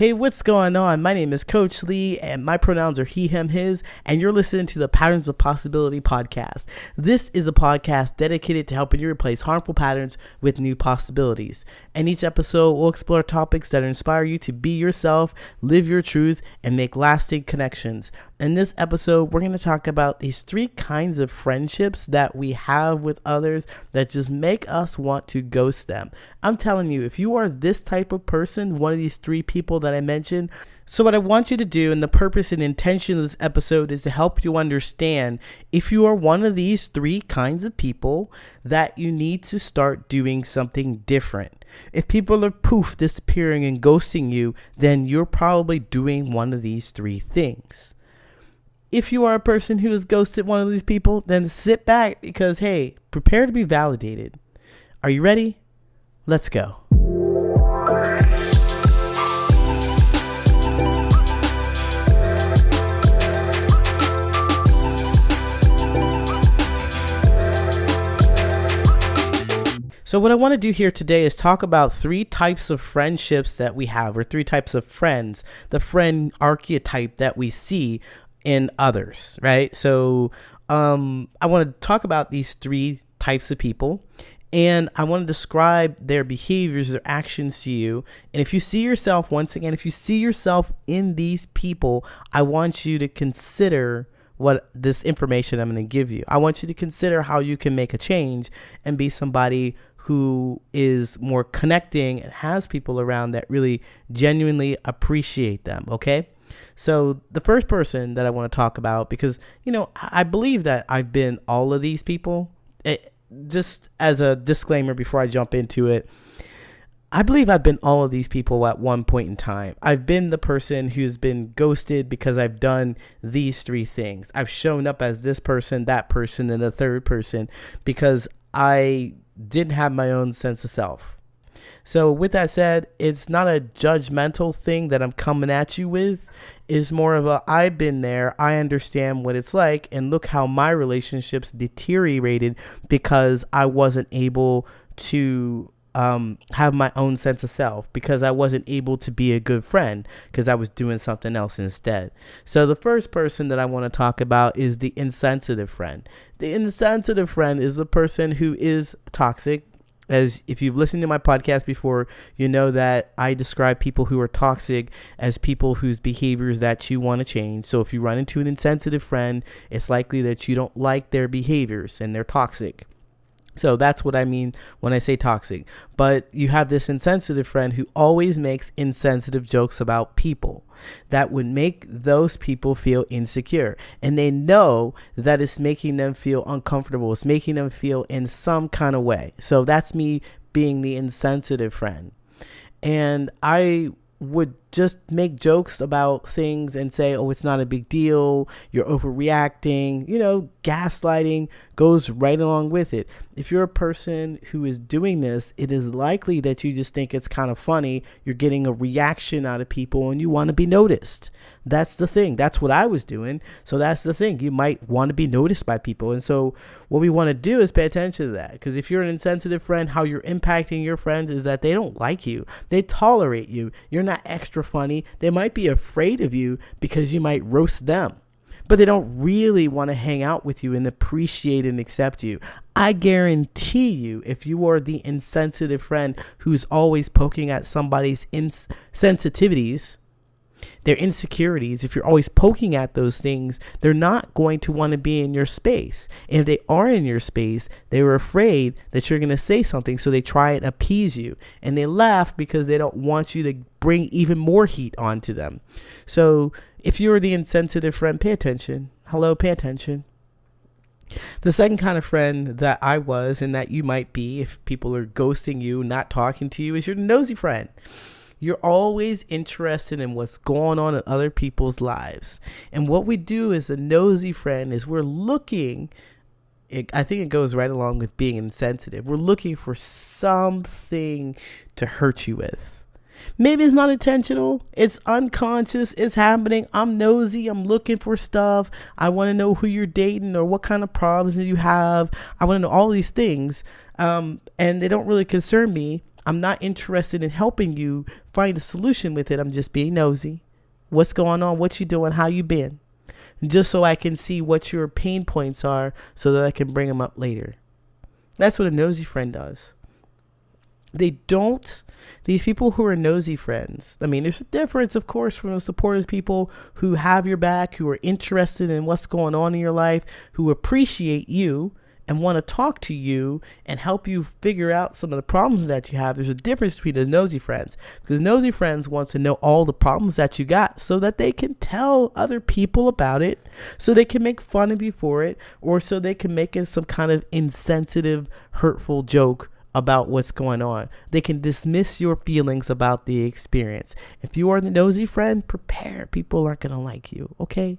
Hey, what's going on? My name is Coach Lee, and my pronouns are he, him, his, and you're listening to the Patterns of Possibility podcast. This is a podcast dedicated to helping you replace harmful patterns with new possibilities. And each episode will explore topics that inspire you to be yourself, live your truth, and make lasting connections. In this episode, we're going to talk about these 3 kinds of friendships that we have with others that just make us want to ghost them. I'm telling you, if you are this type of person, one of these 3 people that I mentioned, so what I want you to do, and the purpose and intention of this episode is to help you understand if you are one of these 3 kinds of people, that you need to start doing something different. If people are poof, disappearing and ghosting you, then you're probably doing one of these 3 things. If you are a person who has ghosted one of these people, then sit back because, hey, prepare to be validated. Are you ready? Let's go. So what I want to do here today is talk about 3 types of friendships that we have, or 3 types of friends, the friend archetype that we see in others, right? So I want to talk about these 3 types of people, and I want to describe their behaviors, their actions to you. And if you see yourself, once again, if you see yourself in these people, I want you to consider what this information I'm going to give you. I want you to consider how you can make a change and be somebody who is more connecting and has people around that really genuinely appreciate them, okay? So the first person that I want to talk about, because, I believe that I've been all of these people. Just as a disclaimer before I jump into it, I believe I've been all of these people at one point in time. I've been the person who's been ghosted because I've done these 3 things. I've shown up as this person, that person, and the third person because I didn't have my own sense of self. So with that said, it's not a judgmental thing that I'm coming at you with. It's more of a, I've been there, I understand what it's like, and look how my relationships deteriorated because I wasn't able to have my own sense of self, because I wasn't able to be a good friend because I was doing something else instead. So the first person that I want to talk about is the insensitive friend. The insensitive friend is the person who is toxic. As if you've listened to my podcast before, you know that I describe people who are toxic as people whose behaviors that you want to change. So if you run into an insensitive friend, it's likely that you don't like their behaviors and they're toxic. So that's what I mean when I say toxic. But you have this insensitive friend who always makes insensitive jokes about people that would make those people feel insecure. And they know that it's making them feel uncomfortable. It's making them feel in some kind of way. So that's me being the insensitive friend. And I would just make jokes about things and say, oh, it's not a big deal, you're overreacting. Gaslighting goes right along with it. If you're a person who is doing this, it is likely that you just think it's kind of funny. You're getting a reaction out of people and you want to be noticed. That's the thing. That's what I was doing. So that's the thing. You might want to be noticed by people. And so what we want to do is pay attention to that. Because if you're an insensitive friend, how you're impacting your friends is that they don't like you. They tolerate you. You're not extra funny. They might be afraid of you because you might roast them, but they don't really want to hang out with you and appreciate and accept you. I guarantee you, if you are the insensitive friend who's always poking at somebody's insensitivities, their insecurities, if you're always poking at those things, they're not going to want to be in your space. And if they are in your space, they were afraid that you're going to say something, so they try and appease you. And they laugh because they don't want you to bring even more heat onto them. So if you're the insensitive friend, pay attention. Hello, pay attention. The second kind of friend that I was, and that you might be if people are ghosting you, not talking to you, is your nosy friend. You're always interested in what's going on in other people's lives. And what we do as a nosy friend is we're looking, I think it goes right along with being insensitive. We're looking for something to hurt you with. Maybe it's not intentional. It's unconscious. It's happening. I'm nosy. I'm looking for stuff. I want to know who you're dating or what kind of problems that you have. I want to know all these things. And they don't really concern me. I'm not interested in helping you find a solution with it. I'm just being nosy. What's going on? What you doing? How you been? Just so I can see what your pain points are so that I can bring them up later. That's what a nosy friend does. These people who are nosy friends, I mean, there's a difference, of course, from the supportive people who have your back, who are interested in what's going on in your life, who appreciate you and want to talk to you and help you figure out some of the problems that you have. There's a difference between the nosy friends, because nosy friends want to know all the problems that you got so that they can tell other people about it, so they can make fun of you for it, or so they can make it some kind of insensitive, hurtful joke about what's going on. They can dismiss your feelings about the experience. If you are the nosy friend, prepare. People aren't going to like you, okay?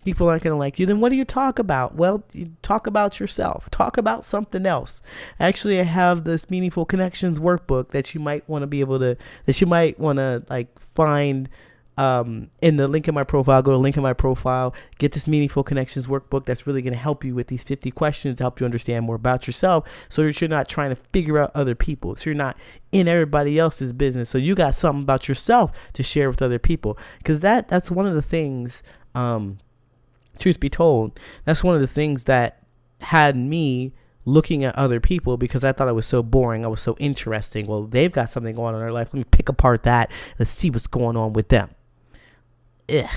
People aren't going to like you. Then what do you talk about? Well, you talk about yourself. Talk about something else. Actually, I have this Meaningful Connections workbook that you might want to like find in the link in my profile. Go to link in my profile, get this Meaningful Connections workbook that's really going to help you with these 50 questions to help you understand more about yourself, so that you're not trying to figure out other people, so you're not in everybody else's business, so you got something about yourself to share with other people. Because that's one of the things, truth be told, that's one of the things that had me looking at other people, because I thought I was so boring. I was so interesting. Well, they've got something going on in their life. Let me pick apart that. Let's see what's going on with them. Ugh.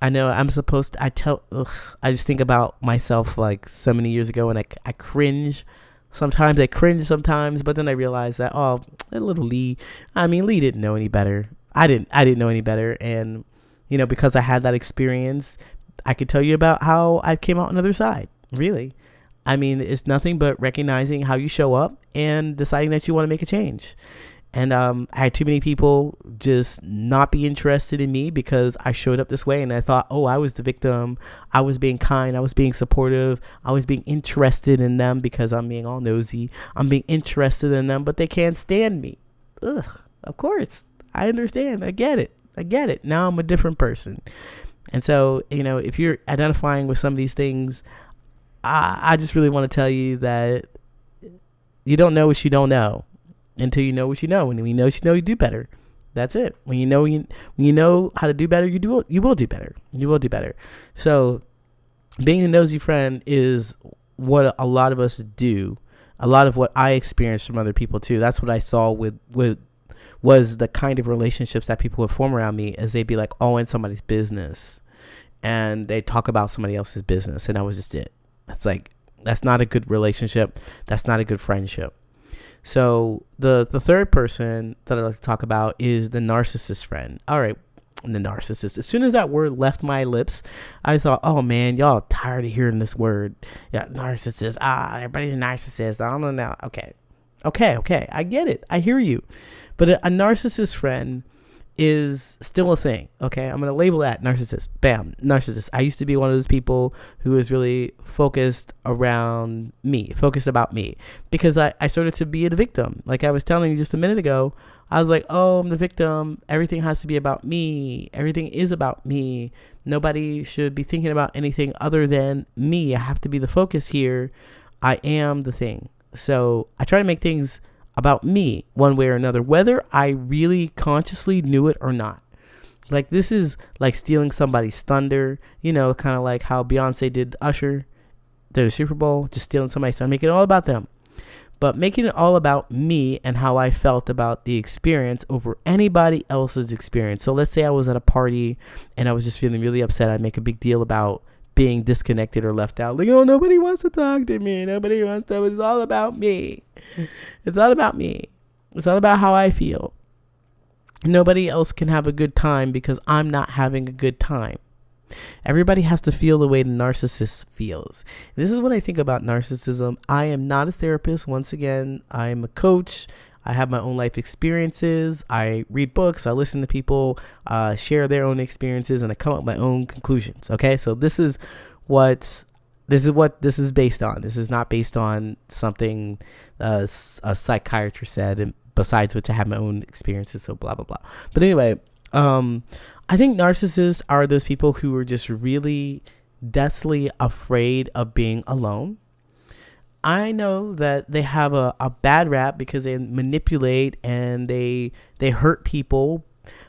I know I'm supposed to, I just think about myself like so many years ago, and I cringe. Sometimes I cringe sometimes, but then I realize that, a little Lee didn't know any better. I didn't know any better. And, because I had that experience, I could tell you about how I came out on the other side. Really. It's nothing but recognizing how you show up and deciding that you want to make a change. And I had too many people just not be interested in me because I showed up this way, and I thought, I was the victim. I was being kind. I was being supportive. I was being interested in them because I'm being all nosy. I'm being interested in them, but they can't stand me. Ugh, of course. I understand. I get it. Now I'm a different person. And so, if you're identifying with some of these things, I just really want to tell you that you don't know what you don't know until you know what you know. And when you know what you know, you do better. That's it. When you know how to do better, you will do better. You will do better. So being a nosy friend is what a lot of us do. A lot of what I experienced from other people too. That's what I saw with was the kind of relationships that people would form around me, as they'd be like all in somebody's business and they talk about somebody else's business. And that was just it. That's not a good relationship. That's not a good friendship. So the third person that I'd like to talk about is the narcissist friend. All right, the narcissist. As soon as that word left my lips, I thought, oh man, y'all tired of hearing this word. Yeah, narcissist. Everybody's a narcissist. I don't know now. Okay. I get it. I hear you. But a narcissist friend is still a thing. Okay, I'm going to label that narcissist. Bam, narcissist. I used to be one of those people who was really focused about me, because I started to be the victim. Like I was telling you just a minute ago, I was like, I'm the victim. Everything has to be about me. Everything is about me. Nobody should be thinking about anything other than me. I have to be the focus here. I am the thing. So I try to make things about me one way or another, whether I really consciously knew it or not. Like this is like stealing somebody's thunder, kind of like how Beyonce did Usher, the Super Bowl, just stealing somebody's thunder, making it all about them. But making it all about me and how I felt about the experience over anybody else's experience. So let's say I was at a party and I was just feeling really upset. I'd make a big deal about being disconnected or left out. Like, nobody wants to talk to me. Nobody wants to. It's all about me. It's all about me. It's all about how I feel. Nobody else can have a good time because I'm not having a good time. Everybody has to feel the way the narcissist feels. This is what I think about narcissism. I am not a therapist. Once again, I am a coach. I have my own life experiences. I read books. I listen to people share their own experiences, and I come up with my own conclusions. Okay, so this is what this is based on. This is not based on something a psychiatrist said, and besides which I have my own experiences. So blah blah blah. But anyway, I think narcissists are those people who are just really deathly afraid of being alone. I know that they have a bad rap because they manipulate and they hurt people,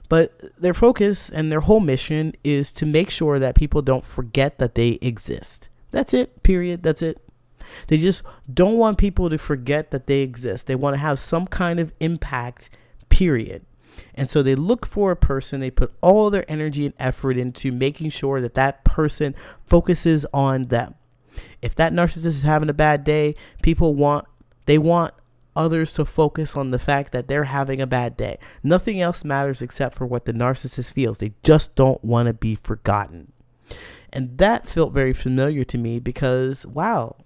but their focus and their whole mission is to make sure that people don't forget that they exist. That's it, period. That's it. They just don't want people to forget that they exist. They want to have some kind of impact, period. And so they look for a person, they put all their energy and effort into making sure that that person focuses on them. If that narcissist is having a bad day, they want others to focus on the fact that they're having a bad day. Nothing else matters except for what the narcissist feels. They just don't want to be forgotten. And that felt very familiar to me because, wow,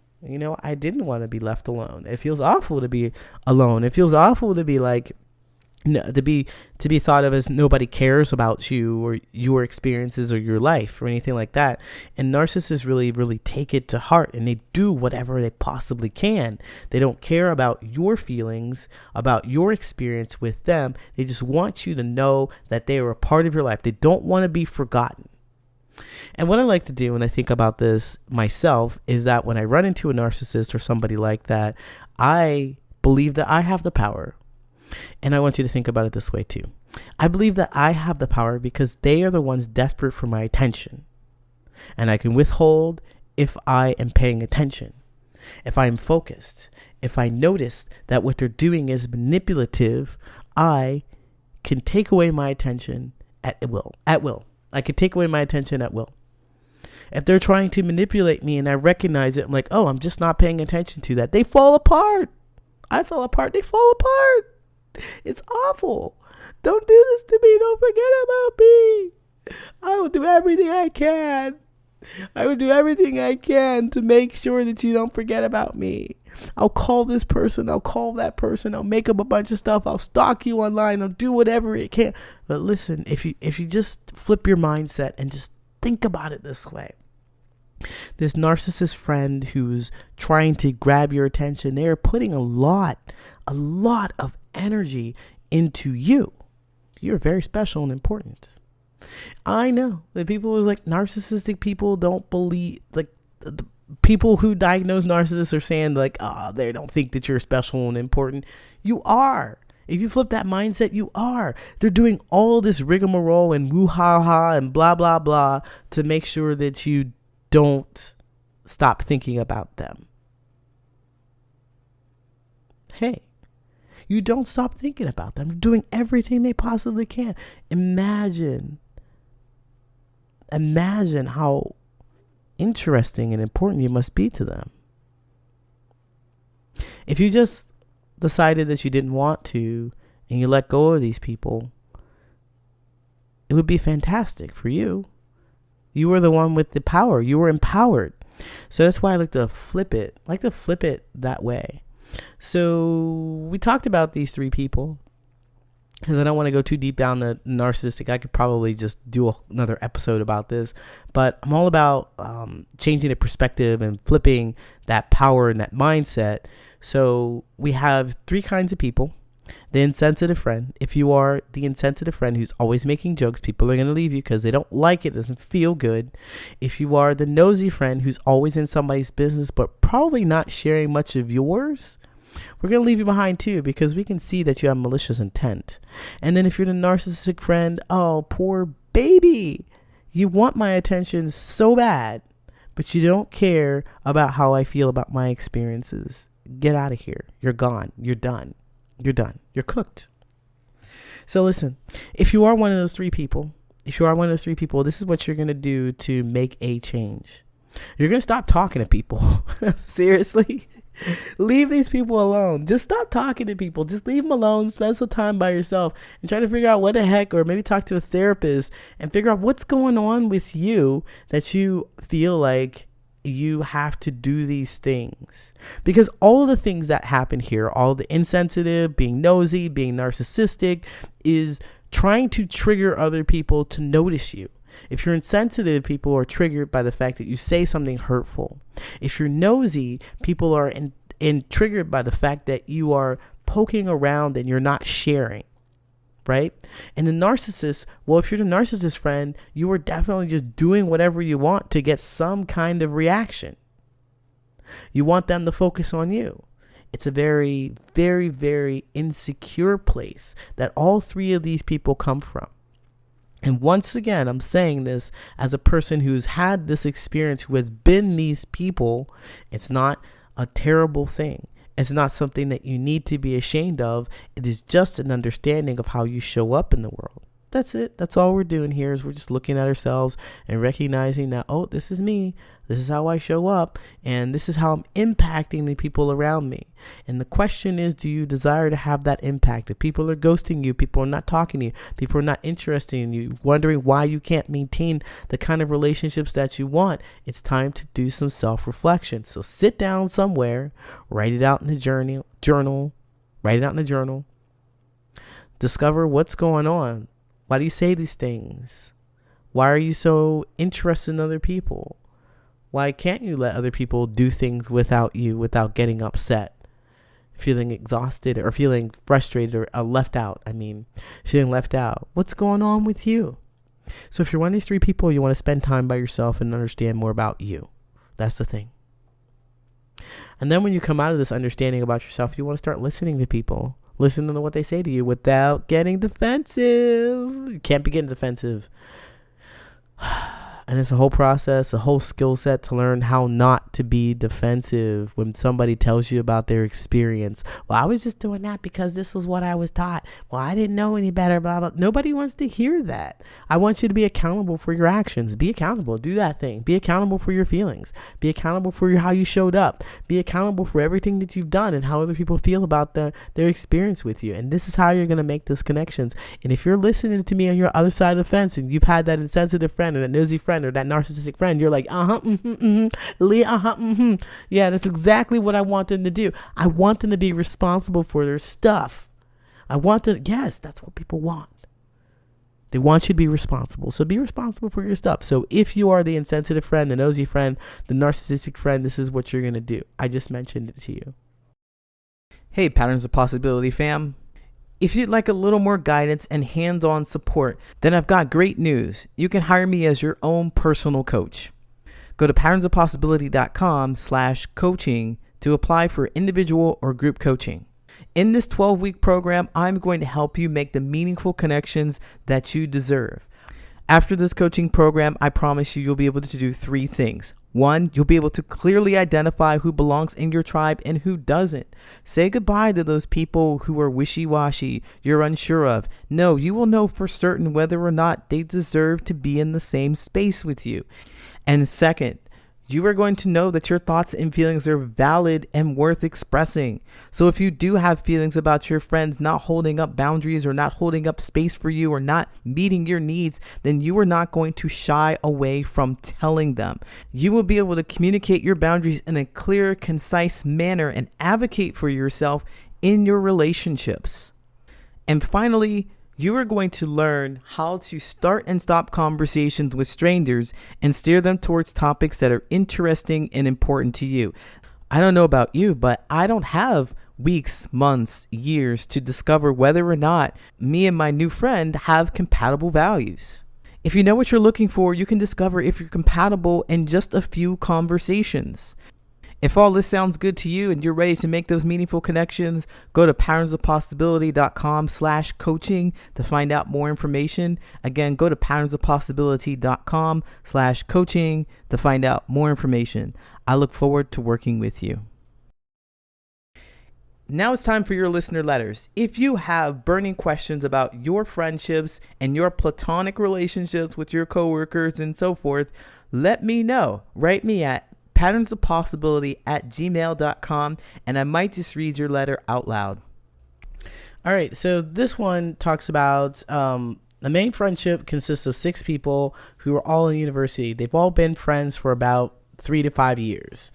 I didn't want to be left alone. It feels awful to be alone. It feels awful to be like, to be thought of as nobody cares about you or your experiences or your life or anything like that. And narcissists really, really take it to heart, and they do whatever they possibly can. They don't care about your feelings, about your experience with them. They just want you to know that they are a part of your life. They don't want to be forgotten. And what I like to do when I think about this myself is that when I run into a narcissist or somebody like that, I believe that I have the power. And I want you to think about it this way too. I believe that I have the power because they are the ones desperate for my attention. And I can withhold if I am paying attention, if I am focused, if I notice that what they're doing is manipulative. I can take away my attention at will. I can take away my attention at will. If they're trying to manipulate me and I recognize it, I'm like, oh, I'm just not paying attention to that. They fall apart. I fell apart. They fall apart. It's awful. Don't do this to me. Don't forget about me. I will do everything I can. I will do everything I can to make sure that you don't forget about me. I'll call this person. I'll call that person. I'll make up a bunch of stuff. I'll stalk you online. I'll do whatever it can. But listen, if you just flip your mindset and just think about it this way. This narcissist friend who's trying to grab your attention, they are putting a lot of energy into you. You're very special and important. I know that people is like narcissistic people don't believe, like the people who diagnose narcissists are saying like, they don't think that you're special and important. You are. If you flip that mindset, you are. They're doing all this rigmarole and woo-ha-ha and blah, blah, blah to make sure that you don't stop thinking about them. Hey, you don't stop thinking about them. They're doing everything they possibly can. Imagine how interesting and important you must be to them. If you just decided that you didn't want to and you let go of these people, it would be fantastic for you. You were the one with the power. You were empowered. So that's why I like to flip it. I like to flip it that way. So we talked about these three people because I don't want to go too deep down the narcissistic. I could probably just do another episode about this, but I'm all about changing the perspective and flipping that power and that mindset. So we have three kinds of people. The insensitive friend. If you are the insensitive friend who's always making jokes, people are going to leave you because they don't like it, doesn't feel good. If you are the nosy friend who's always in somebody's business but probably not sharing much of yours, we're going to leave you behind too because we can see that you have malicious intent. And then if you're the narcissistic friend, oh, poor baby, you want my attention so bad, but you don't care about how I feel about my experiences. Get out of here. You're gone. You're done. You're done. You're cooked. So listen, if you are one of those three people, this is what you're going to do to make a change. You're going to stop talking to people. Seriously. Leave these people alone. Just stop talking to people. Just leave them alone. Spend some time by yourself and try to figure out what the heck, or maybe talk to a therapist and figure out what's going on with you that you feel like you have to do these things. Because all of the things that happen here, all the insensitive, being nosy, being narcissistic, is trying to trigger other people to notice you. If you're insensitive, people are triggered by the fact that you say something hurtful. If you're nosy, people are triggered by the fact that you are poking around and you're not sharing. Right? And the narcissist, well, if you're the narcissist friend, you are definitely just doing whatever you want to get some kind of reaction. You want them to focus on you. It's a very, very, very insecure place that all three of these people come from. And once again, I'm saying this as a person who's had this experience, who has been these people. It's not a terrible thing. It's not something that you need to be ashamed of. It is just an understanding of how you show up in the world. That's it. That's all we're doing here is we're just looking at ourselves and recognizing that, oh, this is me. This is how I show up. And this is how I'm impacting the people around me. And the question is, do you desire to have that impact? If people are ghosting you, people are not talking to you, people are not interested in you, wondering why you can't maintain the kind of relationships that you want, it's time to do some self-reflection. So sit down somewhere, write it out in the journal, write it out in the journal, discover what's going on. Why do you say these things? Why are you so interested in other people? Why can't you let other people do things without you, without getting upset, feeling exhausted or feeling frustrated or left out? Feeling left out. What's going on with you? So if you're one of these three people, you want to spend time by yourself and understand more about you. That's the thing. And then when you come out of this understanding about yourself, you want to start listening to people. Listen to what they say to you without getting defensive. You can't be getting defensive. And it's a whole process, a whole skill set to learn how not to be defensive when somebody tells you about their experience. Well, I was just doing that because this was what I was taught. Well, I didn't know any better, blah, blah. Nobody wants to hear that. I want you to be accountable for your actions. Be accountable. Do that thing. Be accountable for your feelings. Be accountable for how you showed up. Be accountable for everything that you've done and how other people feel about their experience with you. And this is how you're going to make those connections. And if you're listening to me on your other side of the fence and you've had that insensitive friend or that nosy friend or that narcissistic friend, you're like, Leah, yeah, that's exactly what I want them to do. I want them to be responsible for their stuff. Yes, that's what people want. They want you to be responsible. So be responsible for your stuff. So if you are the insensitive friend, the nosy friend, the narcissistic friend, this is what you're going to do. I just mentioned it to you. Hey, Patterns of Possibility fam. If you'd like a little more guidance and hands-on support, then I've got great news. You can hire me as your own personal coach. Go to patternsofpossibility.com/coaching to apply for individual or group coaching. In this 12-week program, I'm going to help you make the meaningful connections that you deserve. After this coaching program, I promise you'll be able to do 3 things. 1, you'll be able to clearly identify who belongs in your tribe and who doesn't. Say goodbye to those people who are wishy-washy, you're unsure of. No, you will know for certain whether or not they deserve to be in the same space with you. And second, you are going to know that your thoughts and feelings are valid and worth expressing. So if you do have feelings about your friends not holding up boundaries or not holding up space for you or not meeting your needs, then you are not going to shy away from telling them. You will be able to communicate your boundaries in a clear, concise manner and advocate for yourself in your relationships. And finally, you are going to learn how to start and stop conversations with strangers and steer them towards topics that are interesting and important to you. I don't know about you, but I don't have weeks, months, years to discover whether or not me and my new friend have compatible values. If you know what you're looking for, you can discover if you're compatible in just a few conversations. If all this sounds good to you and you're ready to make those meaningful connections, go to patternsofpossibility.com/coaching to find out more information. Again, go to patternsofpossibility.com/coaching to find out more information. I look forward to working with you. Now it's time for your listener letters. If you have burning questions about your friendships and your platonic relationships with your coworkers and so forth, let me know. Write me at patternsofpossibility@gmail.com, and I might just read your letter out loud. All right, so this one talks about the main friendship consists of 6 people who are all in university. They've all been friends for about 3 to 5 years.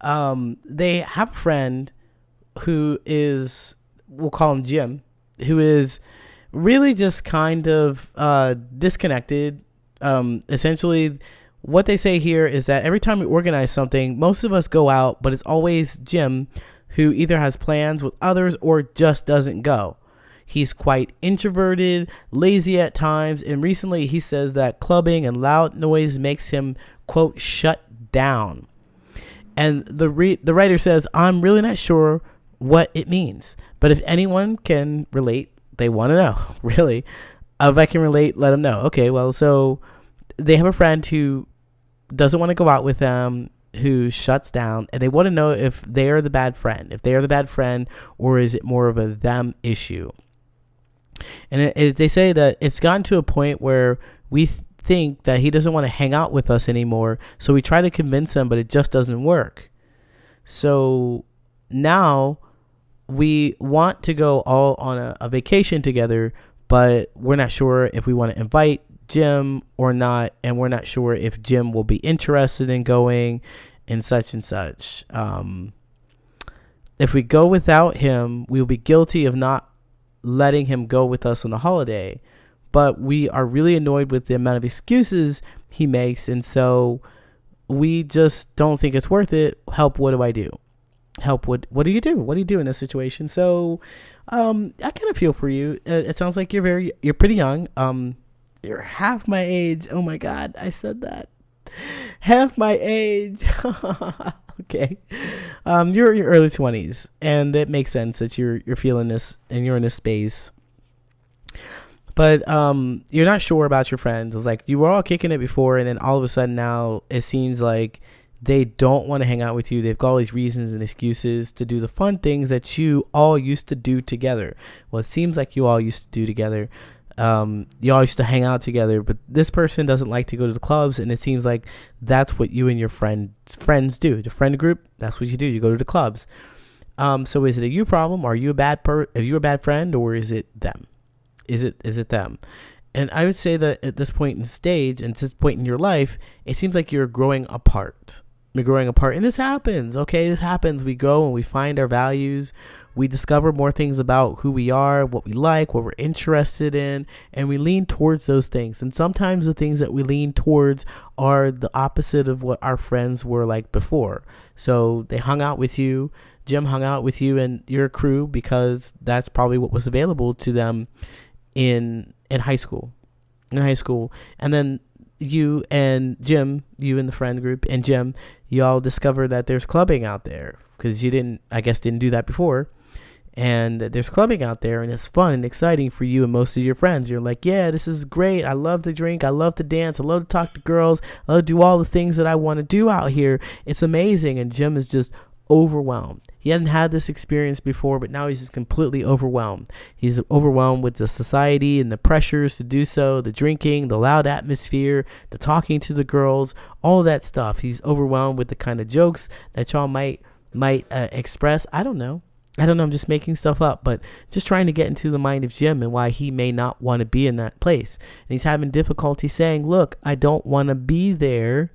They have a friend who is, we'll call him Jim, who is really just kind of disconnected. Essentially, what they say here is that every time we organize something, most of us go out, but it's always Jim who either has plans with others or just doesn't go. He's quite introverted, lazy at times, and recently he says that clubbing and loud noise makes him, quote, shut down. And the writer says, I'm really not sure what it means, but if anyone can relate, they want to know. Really, if I can relate, let them know. Okay, well, so they have a friend who doesn't want to go out with them, who shuts down, and they want to know if they are the bad friend. If they are the bad friend, or is it more of a them issue? And they say that it's gotten to a point where we think that he doesn't want to hang out with us anymore, so we try to convince him, but it just doesn't work. So now we want to go all on a vacation together, but we're not sure if we want to invite Jim or not, and we're not sure if Jim will be interested in going, and such and such. If we go without him, we will be guilty of not letting him go with us on the holiday, but we are really annoyed with the amount of excuses he makes, and so we just don't think it's worth it. Help, what do I do? Help, what do you do? What do you do in this situation? So I kind of feel for you. It sounds like you're pretty young. You're half my age. Oh my God, I said that. Half my age. Okay. You're in your early 20s, and it makes sense that you're feeling this and you're in this space. But you're not sure about your friends. It's like you were all kicking it before, and then all of a sudden now it seems like they don't want to hang out with you. They've got all these reasons and excuses to do the fun things that you all used to do together. Well, it seems like you all used to do together. You all used to hang out together, but this person doesn't like to go to the clubs, and it seems like that's what you and your friends do. The friend group, that's what you do. You go to the clubs. So is it a you problem? Are you are you a bad friend, or is it them? Is it them? And I would say that at this point in the stage and this point in your life, it seems like you're growing apart. You're growing apart, and this happens. Okay, this happens. We go and we find our values. We discover more things about who we are, what we like, what we're interested in, and we lean towards those things. And sometimes the things that we lean towards are the opposite of what our friends were like before. So they hung out with you. Jim hung out with you and your crew because that's probably what was available to them in high school. And then you and Jim, you and the friend group and Jim, you all discover that there's clubbing out there because you didn't do that before. And there's clubbing out there, and it's fun and exciting for you and most of your friends. You're like, yeah, this is great. I love to drink. I love to dance. I love to talk to girls. I love to do all the things that I want to do out here. It's amazing. And Jim is just overwhelmed. He hasn't had this experience before, but now he's just completely overwhelmed. He's overwhelmed with the society and the pressures to do so, the drinking, the loud atmosphere, the talking to the girls, all of that stuff. He's overwhelmed with the kind of jokes that y'all might express. I don't know. I'm just making stuff up, but just trying to get into the mind of Jim and why he may not want to be in that place. And he's having difficulty saying, look, I don't want to be there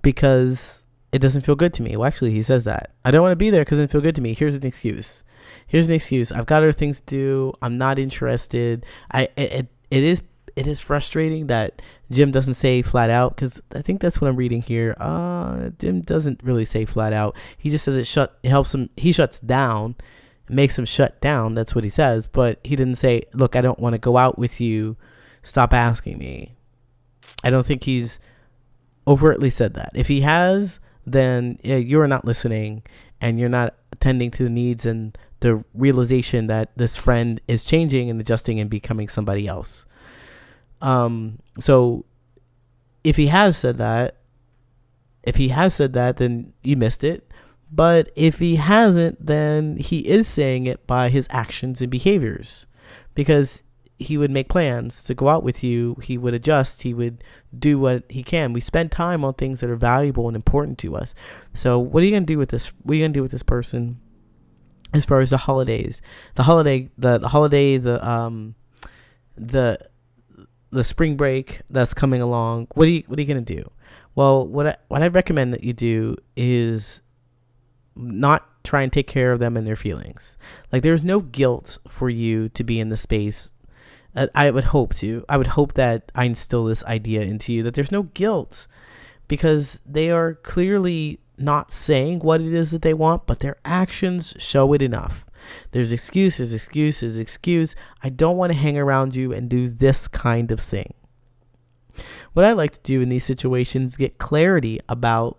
because it doesn't feel good to me. Well, actually, he says that. I don't want to be there because it doesn't feel good to me. Here's an excuse. I've got other things to do. I'm not interested. It is frustrating that Jim doesn't say flat out, because I think that's what I'm reading here. Jim doesn't really say flat out. He just says it helps him. He shuts down, makes him shut down. That's what he says. But he didn't say, look, I don't want to go out with you. Stop asking me. I don't think he's overtly said that. If he has, then you're not listening and you're not attending to the needs and the realization that this friend is changing and adjusting and becoming somebody else. So if he has said that, then you missed it. But if he hasn't, then he is saying it by his actions and behaviors, because he would make plans to go out with you. He would adjust. He would do what he can. We spend time on things that are valuable and important to us. So what are you going to do with this? What are you going to do with this person as far as the holidays? The spring break that's coming along. What are you going to do? Well, what I recommend that you do is not try and take care of them and their feelings. Like, there's no guilt for you to be in the space. I would hope that I instill this idea into you, that there's no guilt, because they are clearly not saying what it is that they want, but their actions show it enough. There's excuse. I don't want to hang around you and do this kind of thing. What I like to do in these situations, get clarity about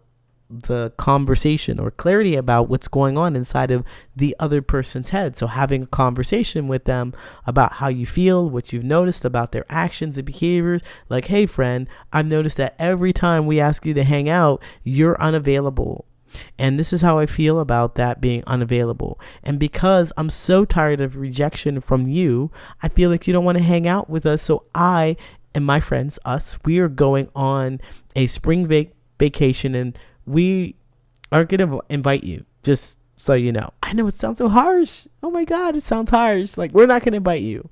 the conversation or clarity about what's going on inside of the other person's head. So having a conversation with them about how you feel, what you've noticed about their actions and behaviors. Like, hey friend, I've noticed that every time we ask you to hang out, you're unavailable. And this is how I feel about that being unavailable. And because I'm so tired of rejection from you, I feel like you don't want to hang out with us. So I and my friends, we are going on a spring vacation, and we aren't going to invite you, just so you know. I know it sounds so harsh. Oh my God, it sounds harsh. Like, we're not going to invite you.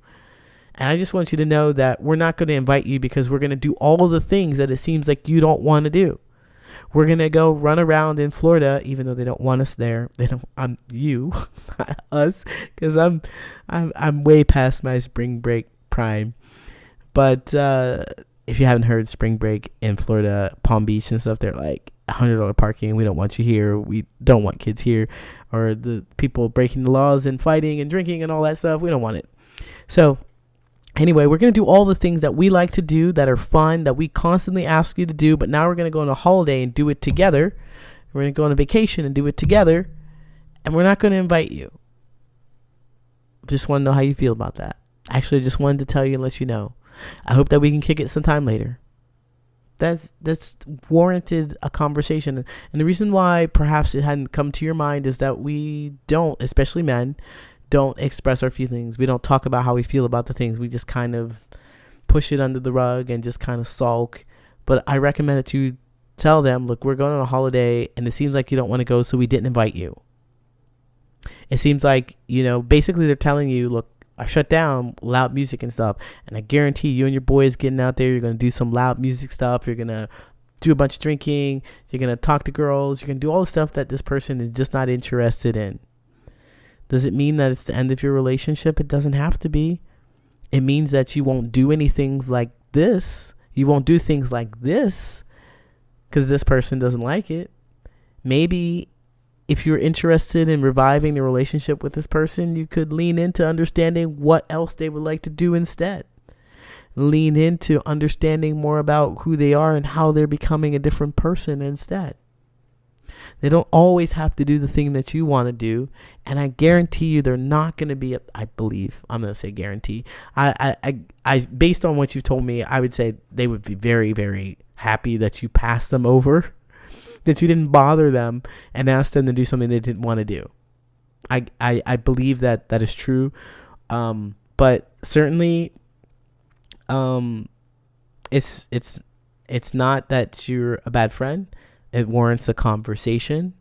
And I just want you to know that we're not going to invite you because we're going to do all of the things that it seems like you don't want to do. We're going to go run around in Florida, even though they don't want us there. They don't, us, because I'm way past my spring break prime. But if you haven't heard, spring break in Florida, Palm Beach and stuff, they're like $100 parking. We don't want you here. We don't want kids here, or the people breaking the laws and fighting and drinking and all that stuff. We don't want it. So anyway, we're going to do all the things that we like to do that are fun, that we constantly ask you to do. But now we're going to go on a holiday and do it together. We're going to go on a vacation and do it together. And we're not going to invite you. Just want to know how you feel about that. Actually, I just wanted to tell you and let you know. I hope that we can kick it sometime later. That's warranted a conversation. And the reason why perhaps it hadn't come to your mind is that we don't, especially men, don't express our feelings. We don't talk about how we feel about the things. We just kind of push it under the rug and just kind of sulk. But I recommend that you tell them, look, we're going on a holiday and it seems like you don't want to go, so we didn't invite you. It seems like, basically they're telling you, look, I shut down loud music and stuff, and I guarantee you and your boys getting out there, you're going to do some loud music stuff. You're going to do a bunch of drinking. You're going to talk to girls. You're going to do all the stuff that this person is just not interested in. Does it mean that it's the end of your relationship? It doesn't have to be. It means that you won't do anything like this. You won't do things like this because this person doesn't like it. Maybe if you're interested in reviving the relationship with this person, you could lean into understanding what else they would like to do instead. Lean into understanding more about who they are and how they're becoming a different person instead. They don't always have to do the thing that you want to do. And I guarantee you they're not going to be, I'm going to say guarantee. I based on what you told me, I would say they would be very, very happy that you passed them over, that you didn't bother them and ask them to do something they didn't want to do. I believe that is true. But certainly, it's not that you're a bad friend. It warrants a conversation.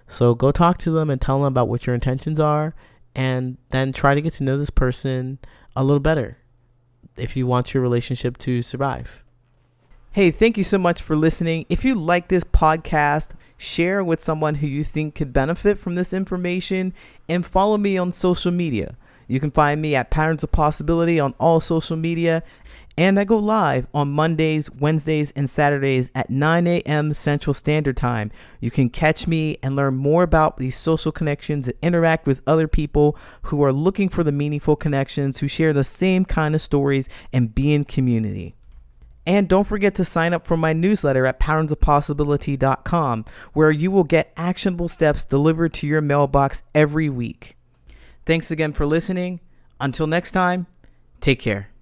So go talk to them and tell them about what your intentions are, and then try to get to know this person a little better if you want your relationship to survive. Hey, thank you so much for listening. If you like this podcast, share with someone who you think could benefit from this information, and follow me on social media. You can find me at Patterns of Possibility on all social media. And I go live on Mondays, Wednesdays, and Saturdays at 9 a.m. Central Standard Time. You can catch me and learn more about these social connections and interact with other people who are looking for the meaningful connections, who share the same kind of stories, and be in community. And don't forget to sign up for my newsletter at patternsofpossibility.com, where you will get actionable steps delivered to your mailbox every week. Thanks again for listening. Until next time, take care.